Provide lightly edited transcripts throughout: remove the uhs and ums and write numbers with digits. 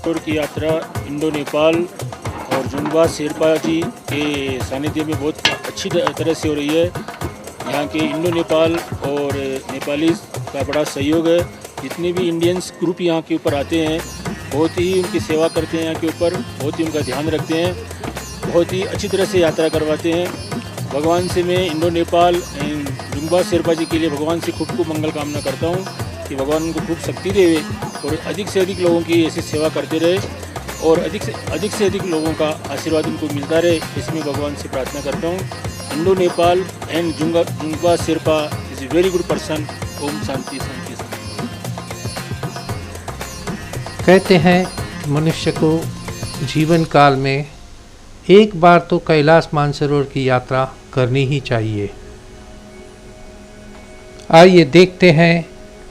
Tour की यात्रा Indo Nepal और जुंगबा शेरपा जी के सानिध्य में बहुत अच्छी तरह से हो रही है। यहाँ के इंडो नेपाल और नेपालीज का बड़ा सहयोग है। जितने भी इंडियंस ग्रुप यहाँ के ऊपर आते हैं बहुत ही उनकी सेवा करते हैं, यहाँ के ऊपर बहुत ही उनका ध्यान रखते हैं, बहुत ही अच्छी तरह से यात्रा करवाते हैं। भगवान से मैं इंडो नेपाल एंड जुंगबा शेरपा जी के लिए भगवान से खूब मंगल कामना करता हूँ कि भगवान उनको खूब शक्ति देवे और अधिक से अधिक लोगों की ऐसी सेवा करते रहे और अधिक से अधिक लोगों का आशीर्वाद उनको मिलता रहे, इसमें भगवान से प्रार्थना करता हूँ। Indo Nepal and Jungba Sherpa is a very good person. ओम शांति शांति शांति। कहते हैं मनुष्य को जीवन काल में एक बार तो कैलाश मानसरोवर की यात्रा करनी ही चाहिए। आइए देखते हैं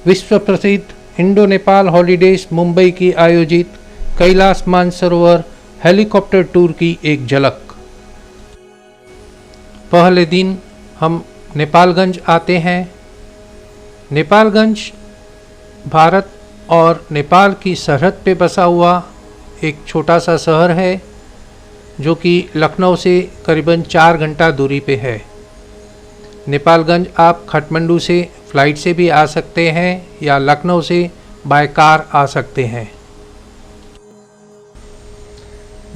विश्व प्रसिद्ध इंडो नेपाल हॉलीडेज मुंबई की आयोजित कैलाश मानसरोवर हेलीकॉप्टर टूर की एक झलक। पहले दिन हम नेपालगंज आते हैं। नेपालगंज भारत और नेपाल की सरहद पे बसा हुआ एक छोटा सा शहर है जो कि लखनऊ से करीबन 4 घंटा दूरी पे है। नेपालगंज आप काठमांडू से फ़्लाइट से भी आ सकते हैं या लखनऊ से बाय कार आ सकते हैं।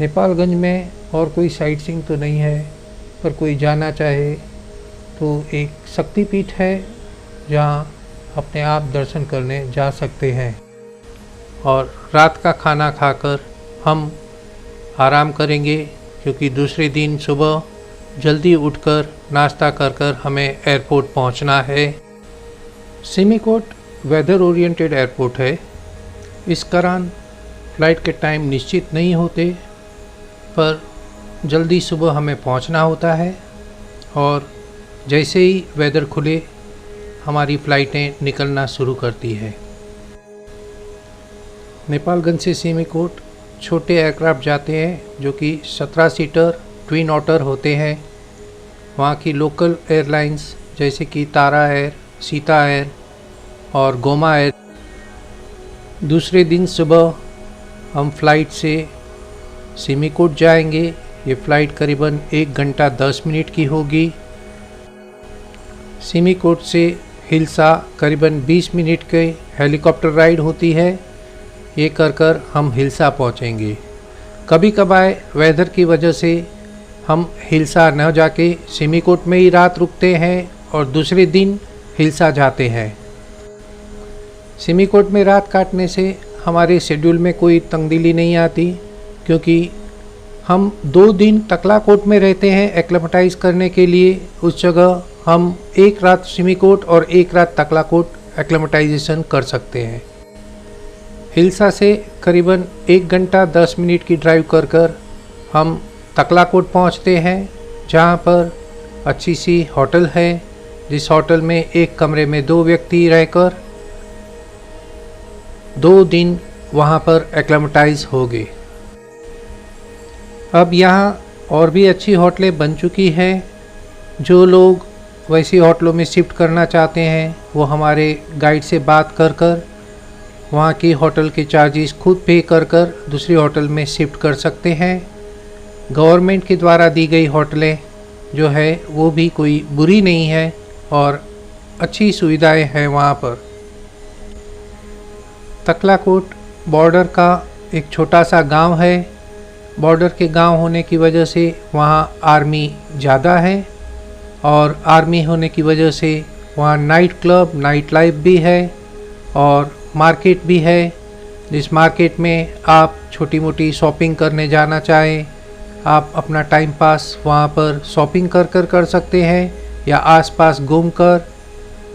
नेपालगंज में और कोई साइट सीइंग तो नहीं है, पर कोई जाना चाहे तो एक शक्तिपीठ है जहाँ अपने आप दर्शन करने जा सकते हैं। और रात का खाना खाकर हम आराम करेंगे क्योंकि दूसरे दिन सुबह जल्दी उठकर नाश्ता कर हमें एयरपोर्ट पहुंचना है। सिमिकोट वेदर ओरिएंटेड एयरपोर्ट है। इस कारण फ़्लाइट के टाइम निश्चित नहीं होते, पर जल्दी सुबह हमें पहुंचना होता है और जैसे ही वेदर खुले हमारी फ़्लाइटें निकलना शुरू करती है। नेपालगंज से सिमिकोट छोटे एयरक्राफ्ट जाते हैं जो कि 17 सीटर ट्विन ऑटर होते हैं। वहाँ की लोकल एयरलाइंस जैसे कि तारा एयर, सीता एयर और गोमा एयर। दूसरे दिन सुबह हम फ़्लाइट से सिमिकोट जाएंगे। ये फ़्लाइट करीबन 1 घंटा 10 मिनट की होगी। सिमिकोट से हिल्सा करीबन 20 मिनट के हेलीकॉप्टर राइड होती है। ये कर हम हिल्सा पहुंचेंगे। कभी कभार वेदर की वजह से हम हिल्सा न जाके सिमिकोट में ही रात रुकते हैं और दूसरे दिन हिल्सा जाते हैं। सिमिकोट में रात काटने से हमारे शेड्यूल में कोई तंगदिली नहीं आती क्योंकि हम 2 दिन तकलाकोट में रहते हैं एक्लेमेटाइज करने के लिए। उस जगह हम 1 रात सिमिकोट और 1 रात तकलाकोट एक्लेमेटाइजेशन कर सकते हैं। हिल्सा से करीबन 1 घंटा 10 मिनट की ड्राइव कर हम तकलाकोट पहुंचते हैं, जहां पर अच्छी सी होटल है, जिस होटल में एक कमरे में 2 व्यक्ति रहकर 2 दिन वहां पर एक्लेमेटाइज हो गए। अब यहाँ और भी अच्छी होटलें बन चुकी हैं। जो लोग वैसी होटलों में शिफ्ट करना चाहते हैं वो हमारे गाइड से बात कर वहाँ की होटल के चार्जेस खुद पे कर दूसरी होटल में शिफ्ट कर सकते हैं। गवर्नमेंट के द्वारा दी गई होटलें जो है वो भी कोई बुरी नहीं है और अच्छी सुविधाएं हैं वहाँ पर। तकलाकोट बॉर्डर का एक छोटा सा गांव है। बॉर्डर के गांव होने की वजह से वहाँ आर्मी ज़्यादा है और आर्मी होने की वजह से वहाँ नाइट क्लब, नाइट लाइफ भी है और मार्केट भी है। जिस मार्केट में आप छोटी मोटी शॉपिंग करने जाना चाहें, आप अपना टाइम पास वहाँ पर शॉपिंग कर सकते हैं या आसपास घूमकर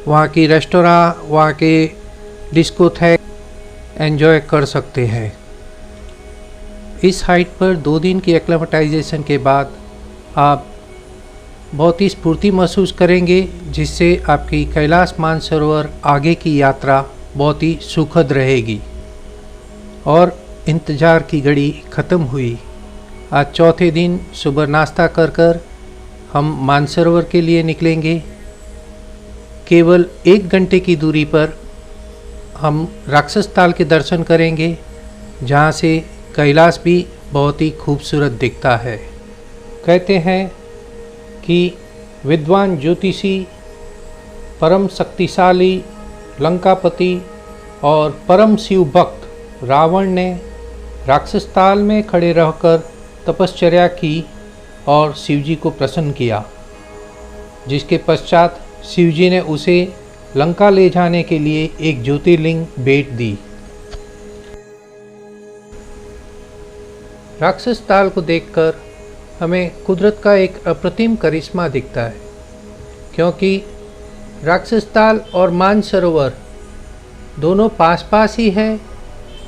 वहाँ की रेस्टोरेंट, वहाँ के डिस्कोथेक एंजॉय कर सकते हैं। इस हाइट पर 2 दिन की एक्लेमेटाइजेशन के बाद आप बहुत ही स्फूर्ति महसूस करेंगे, जिससे आपकी कैलाश मानसरोवर आगे की यात्रा बहुत ही सुखद रहेगी। और इंतज़ार की घड़ी ख़त्म हुई। आज चौथे दिन सुबह नाश्ता कर हम मानसरोवर के लिए निकलेंगे। केवल 1 घंटे की दूरी पर हम राक्षस ताल के दर्शन करेंगे, जहाँ से कैलाश भी बहुत ही खूबसूरत दिखता है। कहते हैं कि विद्वान ज्योतिषी, परम शक्तिशाली लंकापति और परम शिव भक्त रावण ने राक्षस ताल में खड़े रहकर तपश्चर्या की और शिवजी को प्रसन्न किया, जिसके पश्चात शिवजी ने उसे लंका ले जाने के लिए एक ज्योतिर्लिंग भेंट दी। राक्षस ताल को देखकर हमें कुदरत का एक अप्रतिम करिश्मा दिखता है, क्योंकि राक्षस ताल और मानसरोवर दोनों पास पास ही है,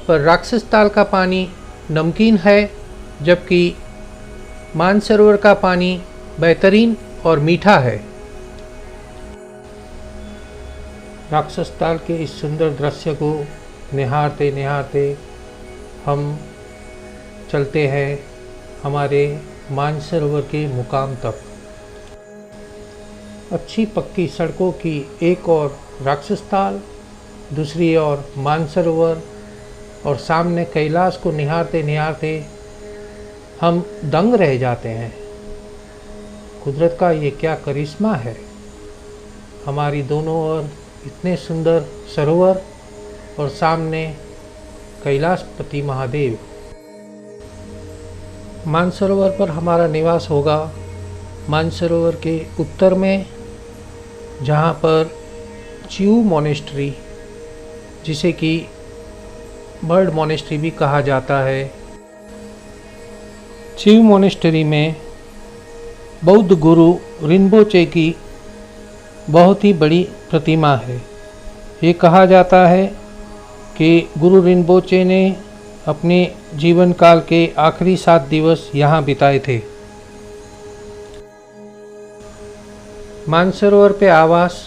पर राक्षस ताल का पानी नमकीन है जबकि मानसरोवर का पानी बेहतरीन और मीठा है। राक्षस ताल के इस सुंदर दृश्य को निहारते निहारते हम चलते हैं हमारे मानसरोवर के मुकाम तक। अच्छी पक्की सड़कों की एक और राक्षस ताल, दूसरी ओर मानसरोवर और सामने कैलाश को निहारते निहारते हम दंग रह जाते हैं। कुदरत का ये क्या करिश्मा है। हमारी दोनों ओर इतने सुंदर सरोवर और सामने कैलाशपति महादेव। मानसरोवर पर हमारा निवास होगा मानसरोवर के उत्तर में, जहाँ पर चिऊ मोनेस्ट्री, जिसे कि बर्ड मोनेस्ट्री भी कहा जाता है। चिऊ मोनेस्ट्री में बौद्ध गुरु रिनपोचे की बहुत ही बड़ी प्रतिमा है। ये कहा जाता है कि गुरु रिनपोचे ने अपने जीवन काल के आखिरी 7 दिवस यहाँ बिताए थे। मानसरोवर पे आवास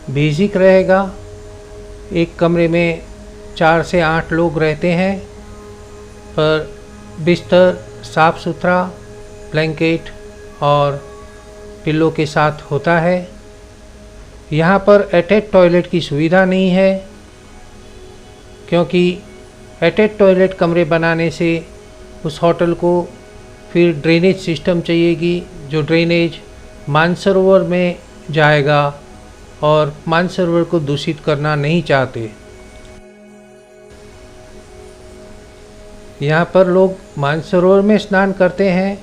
बेसिक रहेगा। एक कमरे में 4 से 8 लोग रहते हैं, पर बिस्तर साफ सुथरा, ब्लैंकेट और पिल्लो के साथ होता है। यहाँ पर अटैच टॉयलेट की सुविधा नहीं है, क्योंकि अटैच टॉयलेट कमरे बनाने से उस होटल को फिर ड्रेनेज सिस्टम चाहिएगी, जो ड्रेनेज मानसरोवर में जाएगा और मानसरोवर को दूषित करना नहीं चाहते। यहाँ पर लोग मानसरोवर में स्नान करते हैं,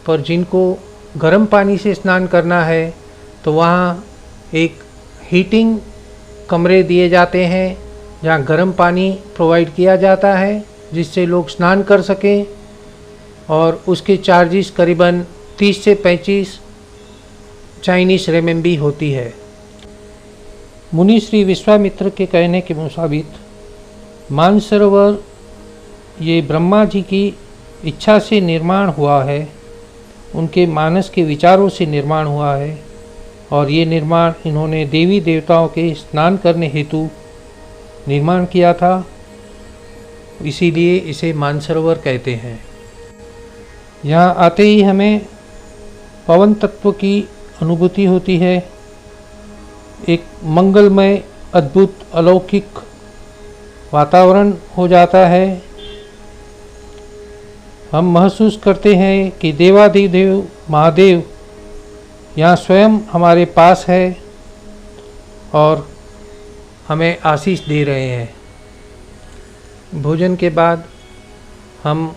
पर जिनको गर्म पानी से स्नान करना है तो वहाँ एक हीटिंग कमरे दिए जाते हैं, जहाँ गर्म पानी प्रोवाइड किया जाता है जिससे लोग स्नान कर सकें, और उसके चार्जेस करीबन 30 से 35 चाइनीज़ रेमेंबी होती है। मुनि श्री विश्वामित्र के कहने के मुताबिक मानसरोवर ये ब्रह्मा जी की इच्छा से निर्माण हुआ है, उनके मानस के विचारों से निर्माण हुआ है, और ये निर्माण इन्होंने देवी देवताओं के स्नान करने हेतु निर्माण किया था, इसीलिए इसे मानसरोवर कहते हैं। यहाँ आते ही हमें पवन तत्व की अनुभूति होती है। एक मंगलमय, अद्भुत, अलौकिक वातावरण हो जाता है। हम महसूस करते हैं कि देवाधिदेव महादेव यहाँ स्वयं हमारे पास है और हमें आशीष दे रहे हैं। भोजन के बाद हम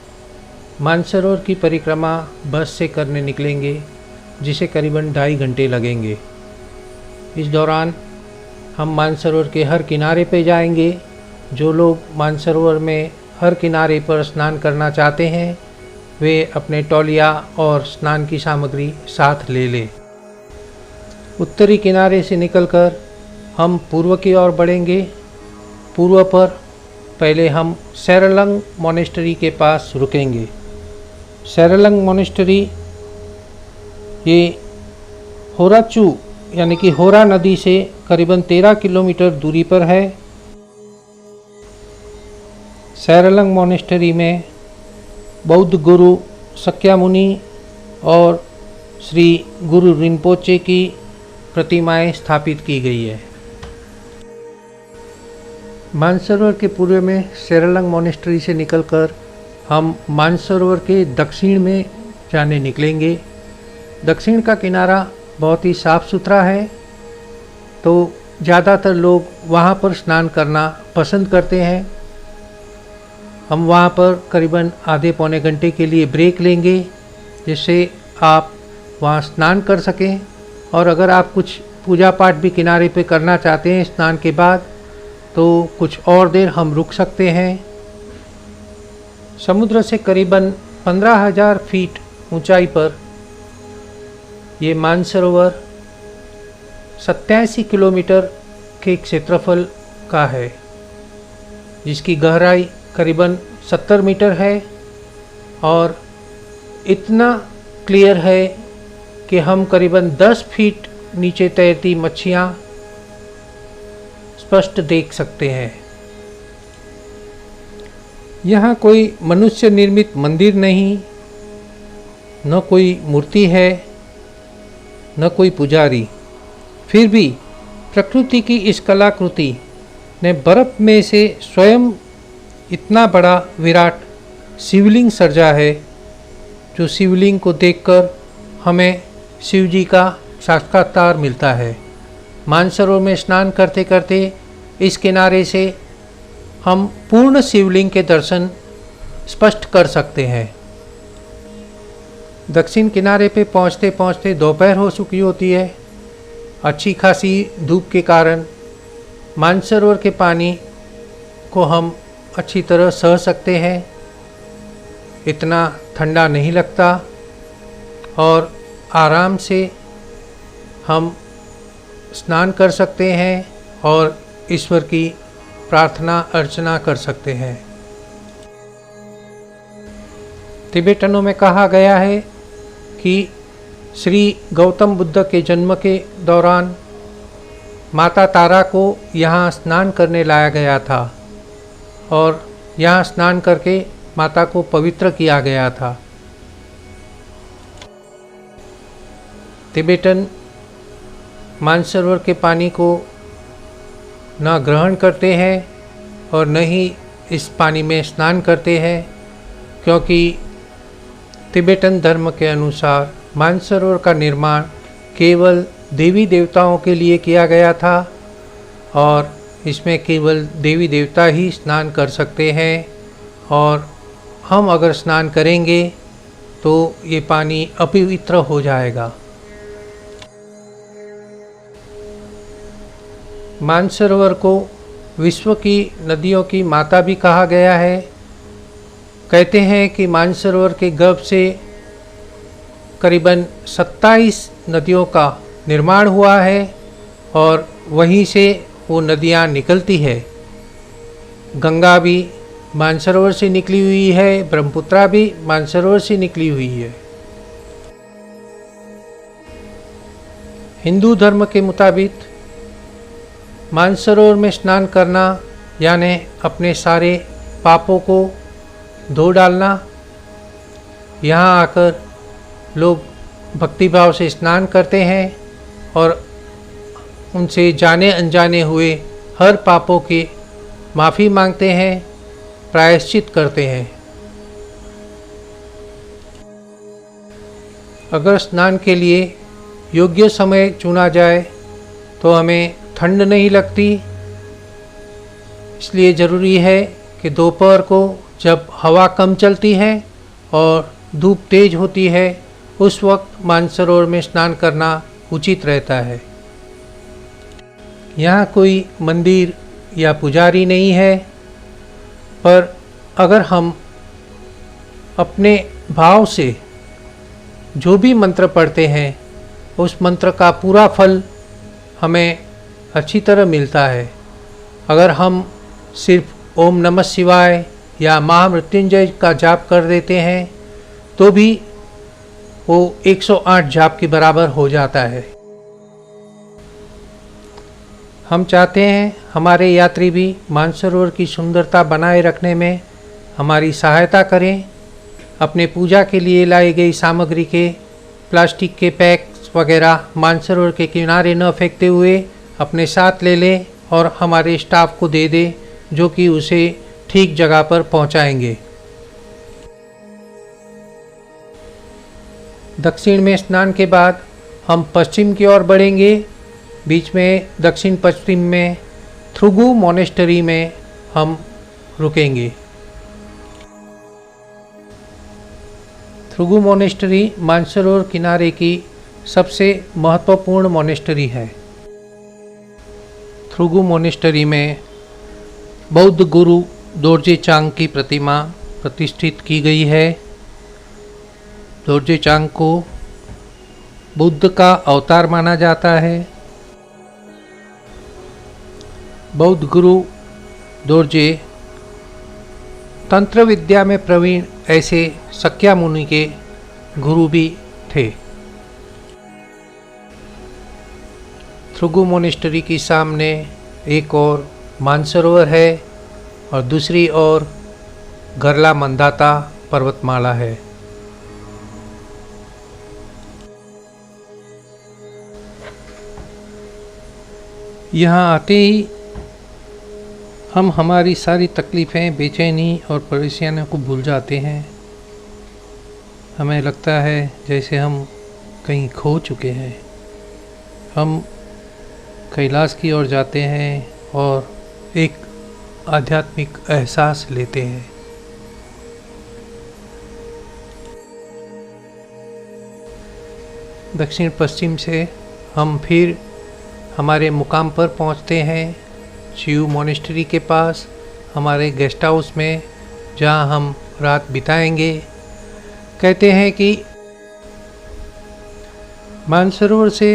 मानसरोवर की परिक्रमा बस से करने निकलेंगे, जिसे करीबन 2.5 घंटे लगेंगे। इस दौरान हम मानसरोवर के हर किनारे पे जाएंगे। जो लोग मानसरोवर में हर किनारे पर स्नान करना चाहते हैं, वे अपने तौलिया और स्नान की सामग्री साथ ले लें। उत्तरी किनारे से निकलकर हम पूर्व की ओर बढ़ेंगे। पूर्व पर पहले हम सेरलंग मोनेस्ट्री के पास रुकेंगे। सेरलंग मोनेस्ट्री ये होराचू यानी कि होरा नदी से करीबन 13 किलोमीटर दूरी पर है। सेरलंग मोनेस्ट्री में बौद्ध गुरु सक्यामुनि और श्री गुरु रिनपोचे की प्रतिमाएं स्थापित की गई है। मानसरोवर के पूर्व में सेरालंग मोनेस्ट्री से निकलकर हम मानसरोवर के दक्षिण में जाने निकलेंगे। दक्षिण का किनारा बहुत ही साफ़ सुथरा है, तो ज़्यादातर लोग वहाँ पर स्नान करना पसंद करते हैं। हम वहाँ पर करीबन आधे पौने घंटे के लिए ब्रेक लेंगे, जिससे आप वहाँ स्नान कर सकें। और अगर आप कुछ पूजा पाठ भी किनारे पे करना चाहते हैं स्नान के बाद, तो कुछ और देर हम रुक सकते हैं। समुद्र से करीबन 15,000 फीट ऊंचाई पर ये मानसरोवर 87 किलोमीटर के क्षेत्रफल का है, जिसकी गहराई करीबन 70 मीटर है और इतना क्लियर है कि हम करीबन 10 फीट नीचे तैरती मच्छियाँ स्पष्ट देख सकते हैं। यहाँ कोई मनुष्य निर्मित मंदिर नहीं, न कोई मूर्ति है, न कोई पुजारी। फिर भी प्रकृति की इस कलाकृति ने बर्फ़ में से स्वयं इतना बड़ा विराट शिवलिंग सर्जा है, जो शिवलिंग को देखकर हमें शिव जी का साक्षात्कार मिलता है। मानसरोवर में स्नान करते करते इस किनारे से हम पूर्ण शिवलिंग के दर्शन स्पष्ट कर सकते हैं। दक्षिण किनारे पे पहुँचते पहुँचते दोपहर हो चुकी होती है। अच्छी खासी धूप के कारण मानसरोवर के पानी को हम अच्छी तरह सह सकते हैं, इतना ठंडा नहीं लगता और आराम से हम स्नान कर सकते हैं और ईश्वर की प्रार्थना अर्चना कर सकते हैं। तिब्बतनों में कहा गया है कि श्री गौतम बुद्ध के जन्म के दौरान माता तारा को यहाँ स्नान करने लाया गया था और यहाँ स्नान करके माता को पवित्र किया गया था। तिब्बतन मानसरोवर के पानी को न ग्रहण करते हैं और न ही इस पानी में स्नान करते हैं, क्योंकि तिब्बतन धर्म के अनुसार मानसरोवर का निर्माण केवल देवी देवताओं के लिए किया गया था और इसमें केवल देवी देवता ही स्नान कर सकते हैं और हम अगर स्नान करेंगे तो ये पानी अपवित्र हो जाएगा। मानसरोवर को विश्व की नदियों की माता भी कहा गया है। कहते हैं कि मानसरोवर के गर्भ से करीबन 27 नदियों का निर्माण हुआ है और वहीं से वो नदियाँ निकलती है। गंगा भी मानसरोवर से निकली हुई है, ब्रह्मपुत्रा भी मानसरोवर से निकली हुई है। हिंदू धर्म के मुताबिक मानसरोवर में स्नान करना यानी अपने सारे पापों को धो डालना। यहाँ आकर लोग भक्तिभाव से स्नान करते हैं और उनसे जाने अनजाने हुए हर पापों की माफ़ी मांगते हैं, प्रायश्चित करते हैं। अगर स्नान के लिए योग्य समय चुना जाए तो हमें ठंड नहीं लगती, इसलिए ज़रूरी है कि दोपहर को जब हवा कम चलती है और धूप तेज होती है, उस वक्त मानसरोवर में स्नान करना उचित रहता है। यहाँ कोई मंदिर या पुजारी नहीं है, पर अगर हम अपने भाव से जो भी मंत्र पढ़ते हैं, उस मंत्र का पूरा फल हमें अच्छी तरह मिलता है। अगर हम सिर्फ ओम नमः शिवाय या महामृत्युंजय का जाप कर देते हैं तो भी वो 108 जाप के बराबर हो जाता है। हम चाहते हैं हमारे यात्री भी मानसरोवर की सुंदरता बनाए रखने में हमारी सहायता करें। अपने पूजा के लिए लाई गई सामग्री के प्लास्टिक के पैक्स वगैरह मानसरोवर के किनारे न फेंकते हुए अपने साथ ले लें और हमारे स्टाफ को दे दें, जो कि उसे ठीक जगह पर पहुंचाएंगे। दक्षिण में स्नान के बाद हम पश्चिम की ओर बढ़ेंगे। बीच में दक्षिण पश्चिम में थ्रुगु मोनेस्टरी में हम रुकेंगे। थ्रुगु मोनेस्टरी मानसरोवर किनारे की सबसे महत्वपूर्ण मोनेस्टरी है। थ्रुगु मोनेस्टरी में बौद्ध गुरु दोरजे चांग की प्रतिमा प्रतिष्ठित की गई है। दोरजे चांग को बुद्ध का अवतार माना जाता है। बौद्ध गुरु दोरजे तंत्र विद्या में प्रवीण ऐसे सक्या मुनि के गुरु भी थे। थ्रुगु मोनेस्टरी के सामने एक और मानसरोवर है और दूसरी ओर गरला मंदाता पर्वतमाला है। यहाँ आते ही हम हमारी सारी तकलीफ़ें, बेचैनी और परेशानियों को भूल जाते हैं। हमें लगता है जैसे हम कहीं खो चुके हैं। हम कैलाश की ओर जाते हैं और एक आध्यात्मिक एहसास लेते हैं। दक्षिण पश्चिम से हम फिर हमारे मुकाम पर पहुंचते हैं, शिव मोनेस्ट्री के पास, हमारे गेस्ट हाउस में, जहां हम रात बिताएंगे। कहते हैं कि मानसरोवर से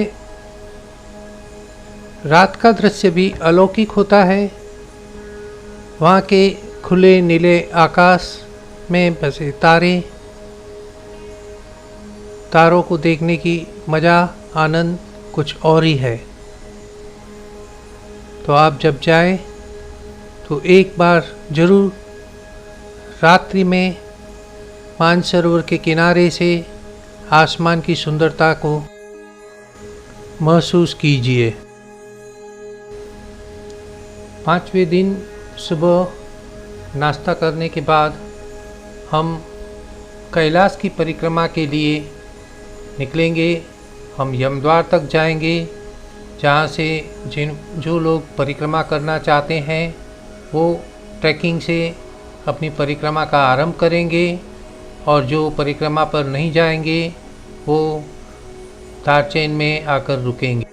रात का दृश्य भी अलौकिक होता है। वहाँ के खुले नीले आकाश में बसे तारे, तारों को देखने की मज़ा, आनंद कुछ और ही है। तो आप जब जाए तो एक बार ज़रूर रात्रि में मानसरोवर के किनारे से आसमान की सुंदरता को महसूस कीजिए। 5वें दिन सुबह नाश्ता करने के बाद हम कैलाश की परिक्रमा के लिए निकलेंगे। हम यमद्वार तक जाएंगे, जहाँ से जो लोग परिक्रमा करना चाहते हैं वो ट्रैकिंग से अपनी परिक्रमा का आरंभ करेंगे, और जो परिक्रमा पर नहीं जाएंगे वो तारचेन में आकर रुकेंगे।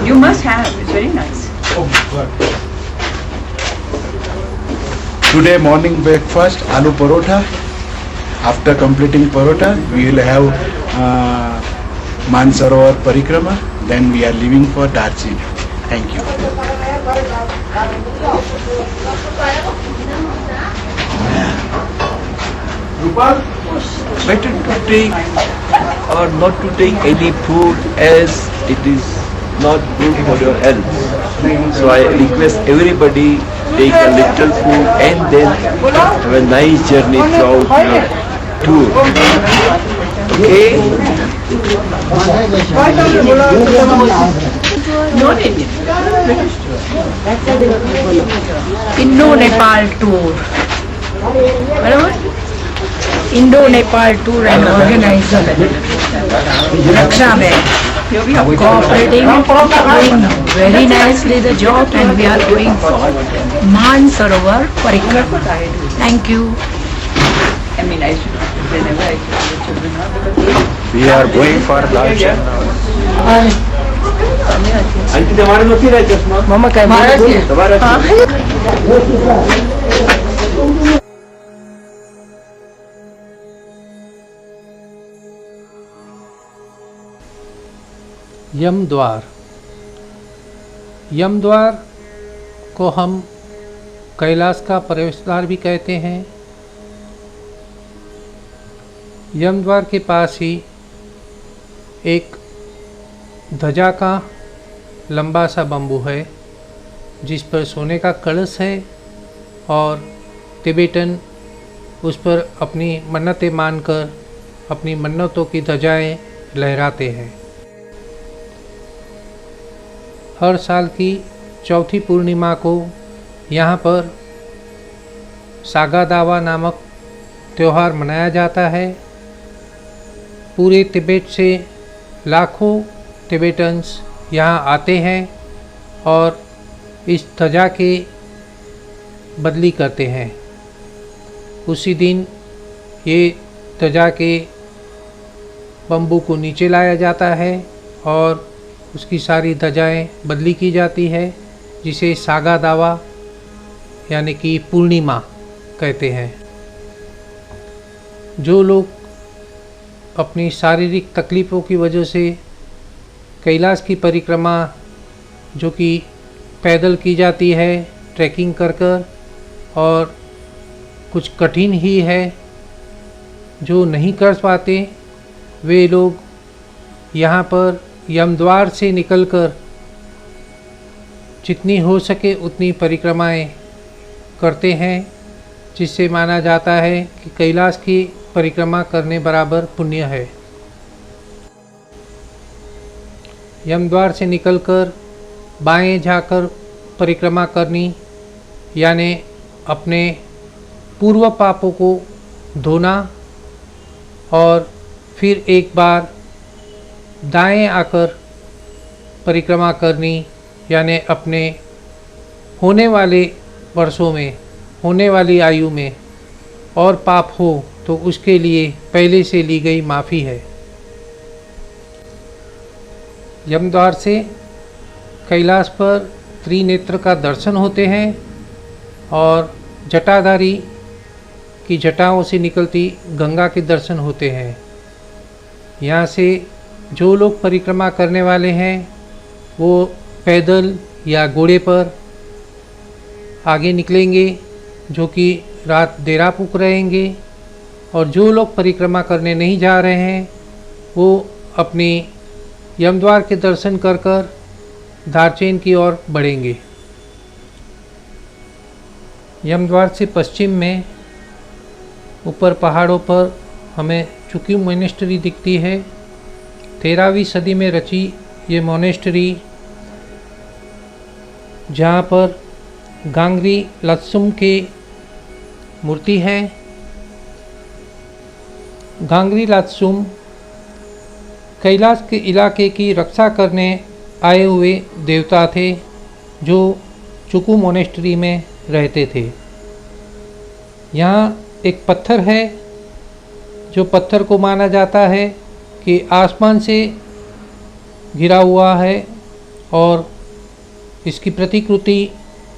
You must have. It's very nice. Today morning breakfast aloo parotha. After completing parotha, we will have Mansarovar Parikrama. Then we are leaving for Darjeeling. Thank you. Better to take or not to take any food as it is not good for your health. So I request everybody take a little food and then have a nice journey throughout your tour. Okay? Not Indian. Indo-Nepal tour. Barabar? Indo-Nepal tour and organizer Raksha Bank cooperating, doing very nicely the job, and we are going for Mansarovar Parikrama. Thank you. I mean, I should, whenever I tell the children, We are going for Darjeeling now. Aunty तुम्हारे naughty रहे चश्मा Mama का यमद्वार। यमद्वार को हम कैलाश का प्रवेश द्वार भी कहते हैं। यमद्वार के पास ही एक ध्वजा का लंबा सा बम्बू है, जिस पर सोने का कलश है, और तिबेटन उस पर अपनी मन्नतें मानकर अपनी मन्नतों की ध्वजाएं लहराते हैं। हर साल की चौथी पूर्णिमा को यहाँ पर सागा दावा नामक त्यौहार मनाया जाता है। पूरे तिब्बत से लाखों तिब्बतन्स यहाँ आते हैं और इस ध्वजा के बदली करते हैं। उसी दिन ये ध्वजा के बम्बू को नीचे लाया जाता है और उसकी सारी ध्वजाएं बदली की जाती है, जिसे सागा दावा यानी कि पूर्णिमा कहते हैं। जो लोग अपनी शारीरिक तकलीफ़ों की वजह से कैलाश की परिक्रमा जो कि पैदल की जाती है ट्रैकिंग कर कर और कुछ कठिन ही है, जो नहीं कर पाते वे लोग यहाँ पर यमद्वार से निकलकर जितनी हो सके उतनी परिक्रमाएं करते हैं, जिससे माना जाता है कि कैलाश की परिक्रमा करने बराबर पुण्य है। यमद्वार से निकलकर बाएं जाकर परिक्रमा करनी यानी अपने पूर्व पापों को धोना और फिर एक बार दाएं आकर परिक्रमा करनी यानी अपने होने वाले वर्षों में, होने वाली आयु में और पाप हो तो उसके लिए पहले से ली गई माफ़ी है। यमद्वार से कैलाश पर त्रिनेत्र का दर्शन होते हैं और जटाधारी की जटाओं से निकलती गंगा के दर्शन होते हैं। यहाँ से जो लोग परिक्रमा करने वाले हैं वो पैदल या घोड़े पर आगे निकलेंगे, जो कि रात देरापुक रहेंगे, और जो लोग परिक्रमा करने नहीं जा रहे हैं वो अपनी यमद्वार के दर्शन कर कर दार्चेन की ओर बढ़ेंगे। यमद्वार से पश्चिम में ऊपर पहाड़ों पर हमें चुकी मोनेस्ट्री दिखती है। 13वीं सदी में रची ये मोनेस्ट्री, जहाँ पर गांगरी लत्सुम की मूर्ति है। गांगरी लत्सुम कैलाश के इलाके की रक्षा करने आए हुए देवता थे, जो चुकू मोनेस्ट्री में रहते थे। यहाँ एक पत्थर है, जो पत्थर को माना जाता है कि आसमान से गिरा हुआ है और इसकी प्रतिकृति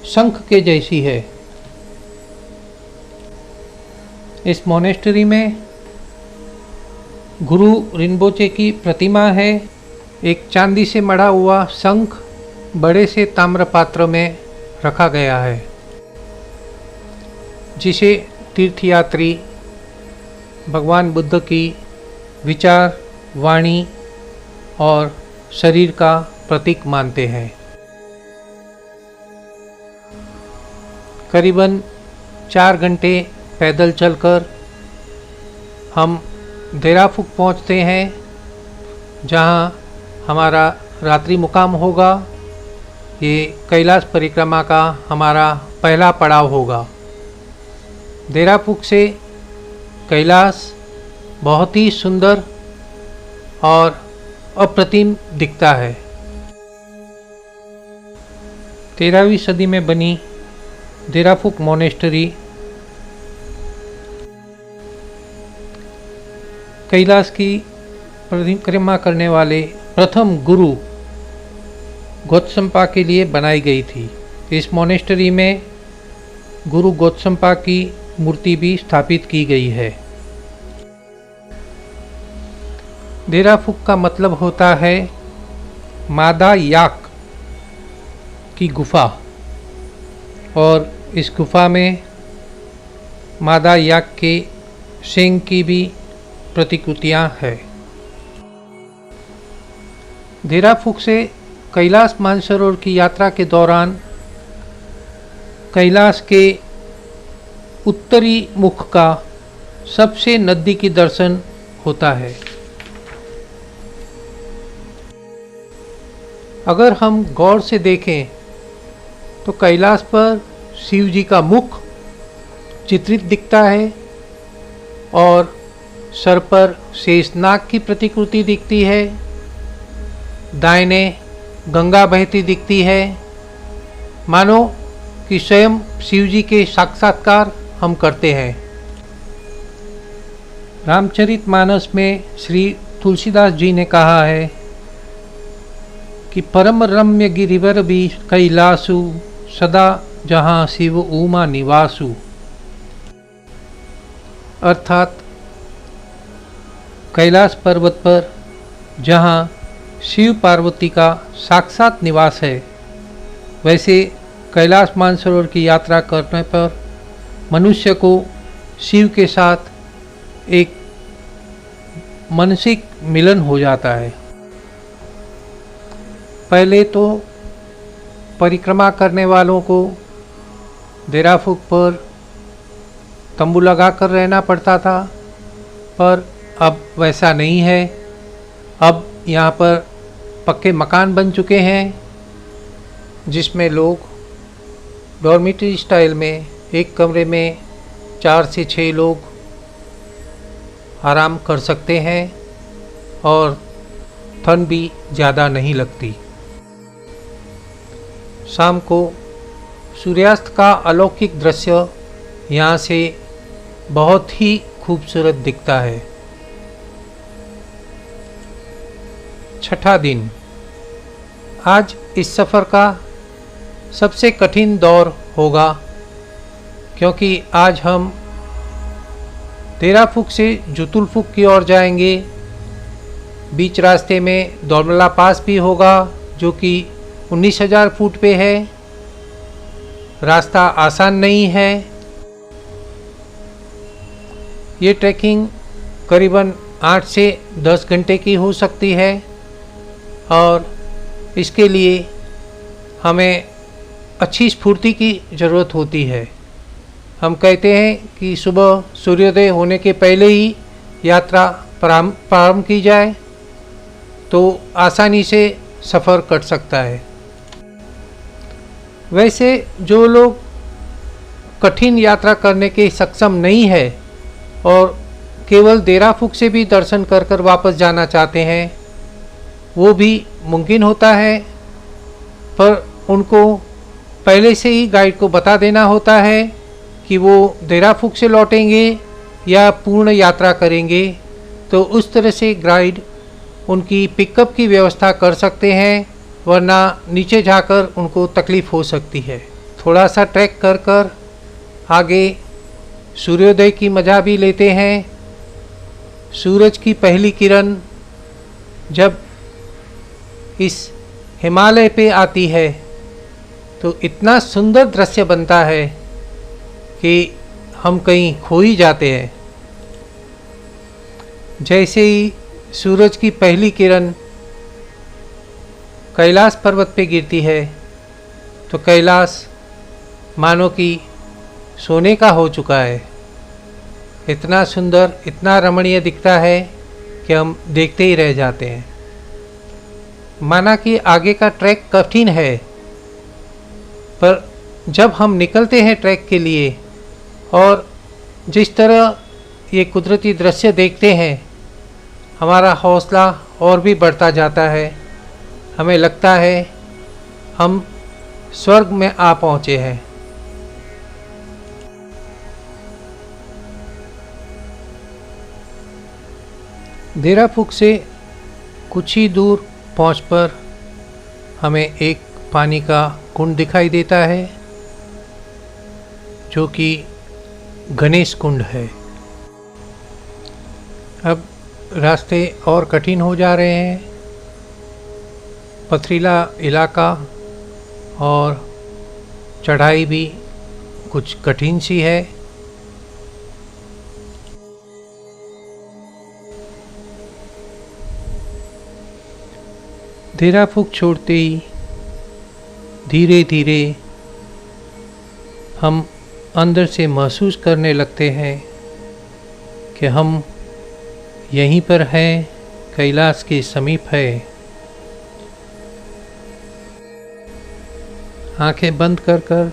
शंख के जैसी है। इस मोनेस्ट्री में गुरु रिनपोचे की प्रतिमा है। एक चांदी से मढ़ा हुआ शंख बड़े से ताम्र पात्र में रखा गया है, जिसे तीर्थयात्री भगवान बुद्ध की विचार, वाणी और शरीर का प्रतीक मानते हैं। करीबन 4 घंटे पैदल चलकर हम देरापुक पहुंचते हैं, जहां हमारा रात्रि मुकाम होगा। ये कैलाश परिक्रमा का हमारा पहला पड़ाव होगा। देरापुक से कैलाश बहुत ही सुंदर और अप्रतिम दिखता है। 13वीं सदी में बनी देरापुक मोनेस्ट्री कैलाश की परिक्रमा करने वाले प्रथम गुरु गौतसम्पा के लिए बनाई गई थी। इस मोनेस्ट्री में गुरु गौतसम्पा की मूर्ति भी स्थापित की गई है। देरापुक का मतलब होता है मादा याक की गुफा, और इस गुफा में मादा याक के सिंह की भी प्रतिकृतियां हैं। देरापुक से कैलाश मानसरोवर की यात्रा के दौरान कैलाश के उत्तरी मुख का सबसे नज़दीकी दर्शन होता है। अगर हम गौर से देखें तो कैलाश पर शिव जी का मुख चित्रित दिखता है और सर पर शेषनाग की प्रतिकृति दिखती है। दाहिने गंगा बहती दिखती है, मानो कि स्वयं शिव जी के साक्षात्कार हम करते हैं। रामचरितमानस में श्री तुलसीदास जी ने कहा है कि परम रम्य गिरिवर भी कैलासु सदा जहाँ शिव उमा निवासु, अर्थात कैलाश पर्वत पर जहाँ शिव पार्वती का साक्षात निवास है, वैसे कैलाश मानसरोवर की यात्रा करने पर मनुष्य को शिव के साथ एक मानसिक मिलन हो जाता है। पहले तो परिक्रमा करने वालों को देराफुक पर तंबू लगा कर रहना पड़ता था, पर अब वैसा नहीं है। अब यहाँ पर पक्के मकान बन चुके हैं जिसमें लोग डॉर्मिटरी स्टाइल में एक कमरे में 4 से 6 लोग आराम कर सकते हैं और ठंड भी ज़्यादा नहीं लगती। शाम को सूर्यास्त का अलौकिक दृश्य यहाँ से बहुत ही खूबसूरत दिखता है। छठा दिन, आज इस सफ़र का सबसे कठिन दौर होगा, क्योंकि आज हम देराफुक से जुतुलफुक की ओर जाएंगे। बीच रास्ते में दौलमला पास भी होगा जो कि 19,000 फुट पे है। रास्ता आसान नहीं है। ये ट्रैकिंग करीबन 8 से 10 घंटे की हो सकती है और इसके लिए हमें अच्छी स्फूर्ति की ज़रूरत होती है। हम कहते हैं कि सुबह सूर्योदय होने के पहले ही यात्रा प्रारंभ की जाए तो आसानी से सफ़र कट सकता है। वैसे जो लोग कठिन यात्रा करने के सक्षम नहीं है और केवल देराफुक से भी दर्शन कर कर वापस जाना चाहते हैं, वो भी मुमकिन होता है, पर उनको पहले से ही गाइड को बता देना होता है कि वो देराफुक से लौटेंगे या पूर्ण यात्रा करेंगे। तो उस तरह से गाइड उनकी पिकअप की व्यवस्था कर सकते हैं, वरना नीचे जाकर उनको तकलीफ़ हो सकती है। थोड़ा सा ट्रैक कर कर आगे सूर्योदय की मज़ा भी लेते हैं। सूरज की पहली किरण जब इस हिमालय पे आती है तो इतना सुंदर दृश्य बनता है कि हम कहीं खो ही जाते हैं। जैसे ही सूरज की पहली किरण कैलाश पर्वत पे गिरती है तो कैलाश मानो कि सोने का हो चुका है। इतना सुंदर, इतना रमणीय दिखता है कि हम देखते ही रह जाते हैं। माना कि आगे का ट्रैक कठिन है, पर जब हम निकलते हैं ट्रैक के लिए और जिस तरह ये कुदरती दृश्य देखते हैं, हमारा हौसला और भी बढ़ता जाता है। हमें लगता है हम स्वर्ग में आ पहुँचे हैं। देराफुक से कुछ ही दूर पहुँच पर हमें एक पानी का कुंड दिखाई देता है जो कि गणेश कुंड है। अब रास्ते और कठिन हो जा रहे हैं। पथरीला इलाका और चढ़ाई भी कुछ कठिन सी है। देराफुक छोड़ते ही धीरे धीरे हम अंदर से महसूस करने लगते हैं कि हम यहीं पर हैं, कैलाश के समीप है। आंखें बंद कर कर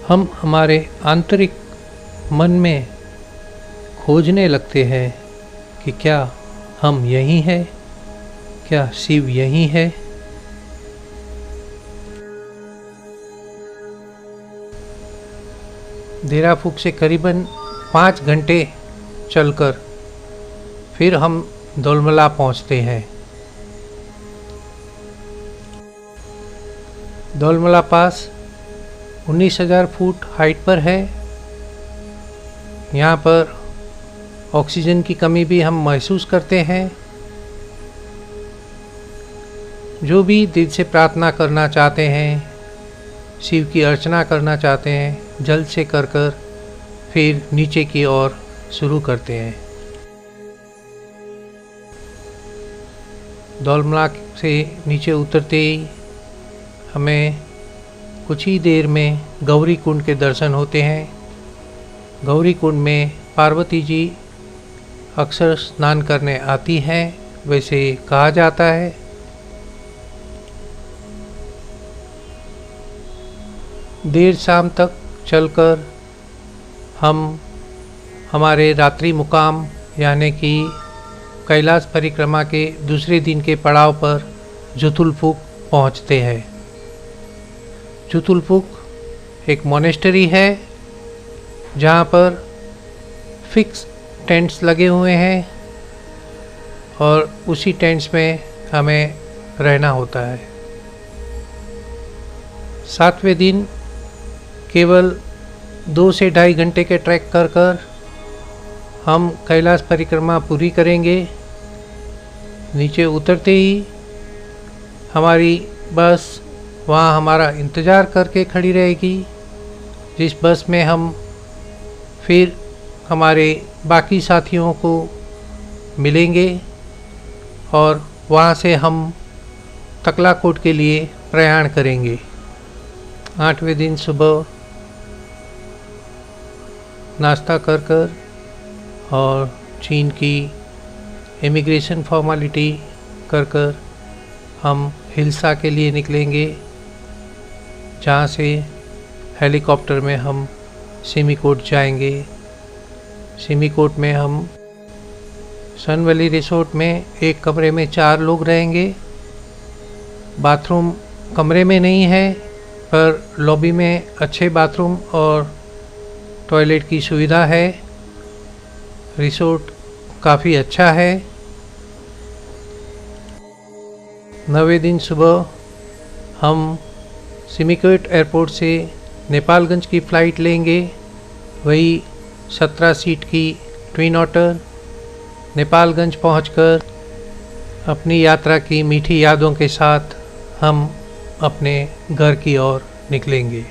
हम हमारे आंतरिक मन में खोजने लगते हैं कि क्या हम यही हैं, क्या शिव यही है। देराफूक से करीबन 5 घंटे चलकर फिर हम दौलमला पहुंचते हैं। दौलमला पास 19,000 फुट हाइट पर है। यहाँ पर ऑक्सीजन की कमी भी हम महसूस करते हैं। जो भी दिल से प्रार्थना करना चाहते हैं, शिव की अर्चना करना चाहते हैं, जल्द से कर फिर नीचे की ओर शुरू करते हैं। दौलमला से नीचे उतरते ही हमें कुछ ही देर में गौरी कुंड के दर्शन होते हैं। गौरी कुंड में पार्वती जी अक्सर स्नान करने आती हैं, वैसे कहा जाता है। देर शाम तक चलकर हम हमारे रात्रि मुकाम यानी कि कैलाश परिक्रमा के दूसरे दिन के पड़ाव पर जुतुलफुक पहुंचते हैं। जुतुलफुक एक मोनेस्टरी है जहाँ पर फिक्स टेंट्स लगे हुए हैं और उसी टेंट्स में हमें रहना होता है। 7वें दिन केवल 2 से 2.5 घंटे के ट्रैक कर हम कैलाश परिक्रमा पूरी करेंगे। नीचे उतरते ही हमारी बस वहाँ हमारा इंतज़ार करके खड़ी रहेगी, जिस बस में हम फिर हमारे बाकी साथियों को मिलेंगे और वहाँ से हम तकलाकोट के लिए प्रयाण करेंगे। 8वें दिन सुबह नाश्ता कर और चीन की इमिग्रेशन फॉर्मेलिटी कर हम हिल्सा के लिए निकलेंगे, जहाँ से हेलीकॉप्टर में हम सिमिकोट जाएंगे। सिमिकोट में हम सन वैली रिसोर्ट में एक कमरे में 4 लोग रहेंगे। बाथरूम कमरे में नहीं है, पर लॉबी में अच्छे बाथरूम और टॉयलेट की सुविधा है। रिसोर्ट काफ़ी अच्छा है। 9वें दिन सुबह हम सिमिकोट एयरपोर्ट से नेपालगंज की फ़्लाइट लेंगे। वही 17 सीट की ट्विन ऑटर नेपालगंज पहुंचकर अपनी यात्रा की मीठी यादों के साथ हम अपने घर की ओर निकलेंगे।